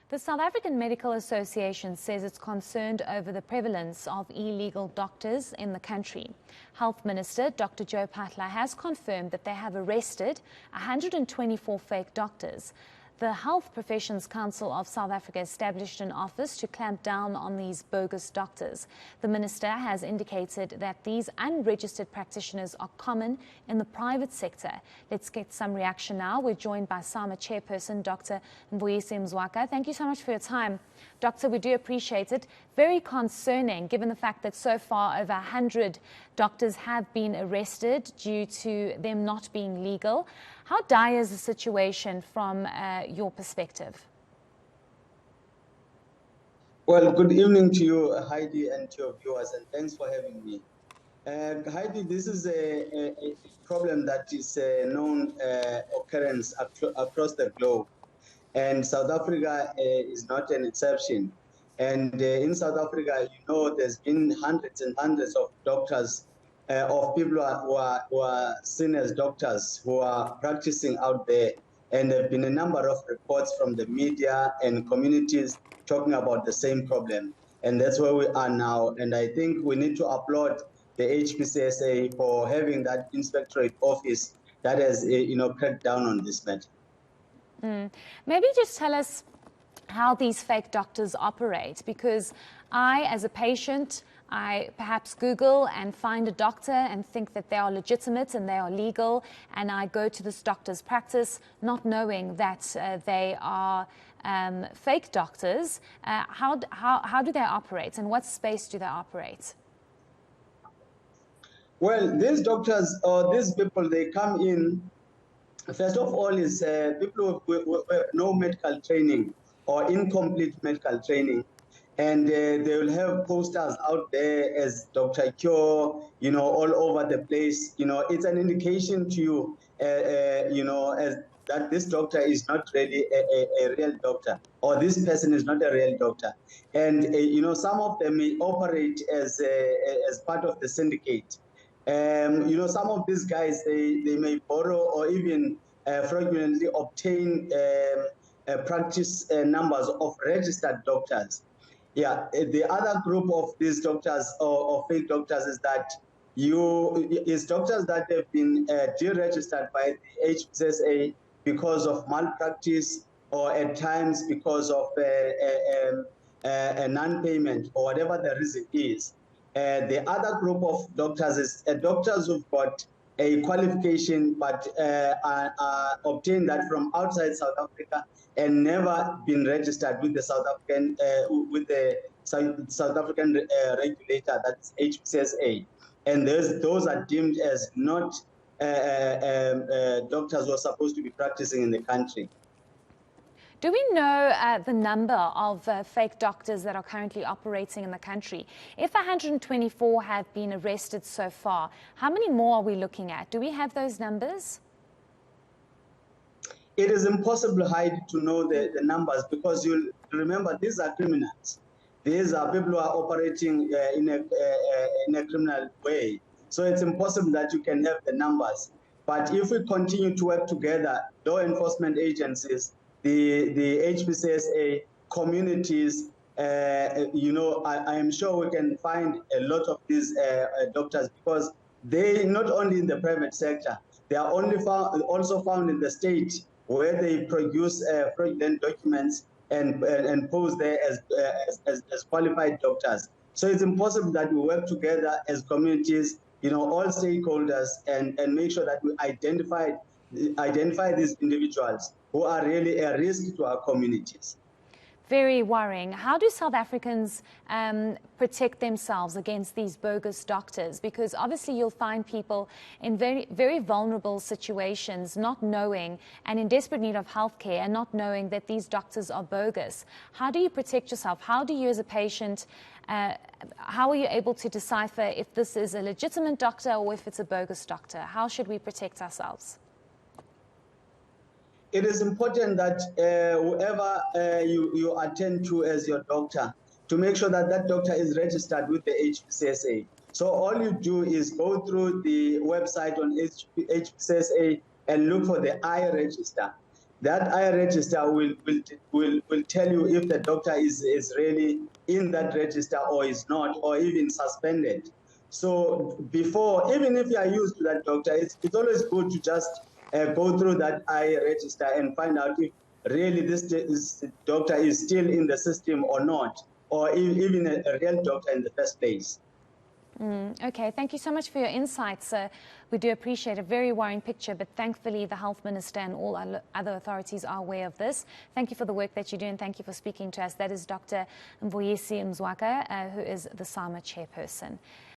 The South African Medical Association says it's concerned over the prevalence of illegal doctors in the country. Health Minister Dr. Joe Phaahla has confirmed that they have arrested 124 fake doctors. The Health Professions Council of South Africa established an office to clamp down on these bogus doctors. The minister has indicated that these unregistered practitioners are common in the private sector. Let's get some reaction now. We're joined by SAMA chairperson, Dr. Mvuyisi Mzukwa. Thank you so much for your time. Doctor, we do appreciate it. Very concerning, given the fact that so far over 100 doctors have been arrested due to them not being legal. How dire is the situation from your perspective? Well, good evening to you, Heidi, and to your viewers, and thanks for having me. Heidi, this is a problem that is a known occurrence across the globe, and South Africa is not an exception. And in South Africa, you know, there's been hundreds and hundreds of doctors, of people who are seen as doctors who are practicing out there. And there have been a number of reports from the media and communities talking about the same problem. And that's where we are now. And I think we need to applaud the HPCSA for having that inspectorate office that has, cracked down on this matter. Maybe just tell us how these fake doctors operate, because I, as a patient, I perhaps Google and find a doctor and think that they are legitimate and they are legal, and I go to this doctor's practice not knowing that they are fake doctors. How do they operate, and what space do they operate? Well, these doctors or these people, they come in, first of all, is people with no medical training or incomplete medical training. And they will have posters out there as Dr. Cure, all over the place. It's an indication to you, as that this doctor is not really a real doctor, or this person is not a real doctor. And, some of them may operate as part of the syndicate. Some of these guys, they may borrow or even fraudulently obtain practice numbers of registered doctors. Yeah, the other group of these doctors or fake doctors is that doctors that have been deregistered by the HPCSA because of malpractice, or at times because of a non-payment, or whatever the reason is. The other group of doctors is doctors who've got a qualification but obtained that from outside South Africa and never been registered with the South African regulator, that's HPCSA, and those are deemed as not doctors who are supposed to be practicing in the country. Do we know the number of fake doctors that are currently operating in the country? If 124 have been arrested so far, how many more are we looking at? Do we have those numbers? It is impossible, Heidi, to know the numbers, because you'll remember these are criminals. These are people who are operating in a criminal way. So it's impossible that you can have the numbers. But if we continue to work together, law enforcement agencies, the HPCSA, communities, I am sure we can find a lot of these doctors, because they not only in the private sector, they are also found in the state, where they produce fraudulent documents and pose there as qualified doctors. So it's impossible that we work together as communities, all stakeholders, and make sure that we identify these individuals who are really a risk to our communities. Very worrying. How do South Africans protect themselves against these bogus doctors? Because obviously you'll find people in very, very vulnerable situations, not knowing, and in desperate need of healthcare, and not knowing that these doctors are bogus. How do you protect yourself? How do you, as a patient, how are you able to decipher if this is a legitimate doctor or if it's a bogus doctor? How should we protect ourselves? It is important that whoever you attend to as your doctor, to make sure that that doctor is registered with the HPCSA. So all you do is go through the website on HPCSA and look for the I register. that iRegister will tell you if the doctor is really in that register or is not, or even suspended. So before, even if you are used to that doctor, it's always good to just go through that iRegister and find out if really this doctor is still in the system or not, or even a real doctor in the first place. Okay, thank you so much for your insights. We do appreciate a very worrying picture, but thankfully the Health Minister and all other authorities are aware of this. Thank you for the work that you do, and thank you for speaking to us. That is Dr. Mvuyisi Mzukwa, who is the SAMA chairperson.